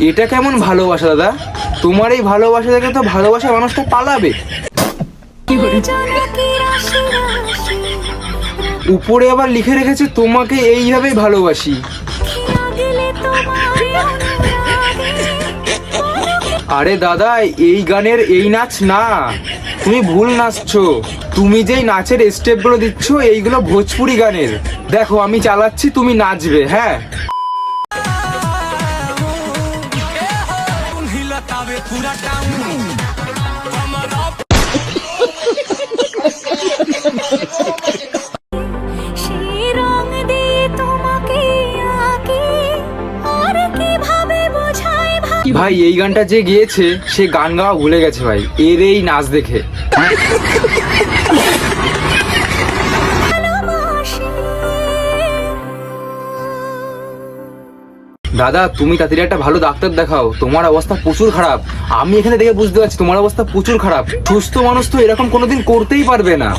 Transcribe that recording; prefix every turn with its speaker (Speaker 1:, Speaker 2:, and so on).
Speaker 1: এটা কেমন ভালোবাসা দাদা? তোমার এই ভালোবাসা দেখে তো ভালোবাসা মানুষটা পালাবে। উপরে আবার লিখে রেখেছে তোমাকে এইভাবেই ভালোবাসি। আরে দাদা, এই গানের এই নাচ না, তুমি ভুল নাচছো। তুমি যেই নাচের স্টেপগুলো দিচ্ছ এইগুলো ভোজপুরি গানের। দেখো আমি চালাচ্ছি, তুমি নাচবে। হ্যাঁ, ভাই এই গানটা যে গিয়েছে সে গান গাওয়া ভুলে গেছে ভাই, এর এই নাচ দেখে। দাদা তুমি তাড়াতাড়ি একটা ভালো ডাক্তার দেখাও, তোমার অবস্থা প্রচুর খারাপ। আমি এখানে দেখে বুঝতে পারছি তোমার অবস্থা প্রচুর খারাপ। সুস্থ মানুষ তো এরকম কোনোদিন করতেই পারবে না।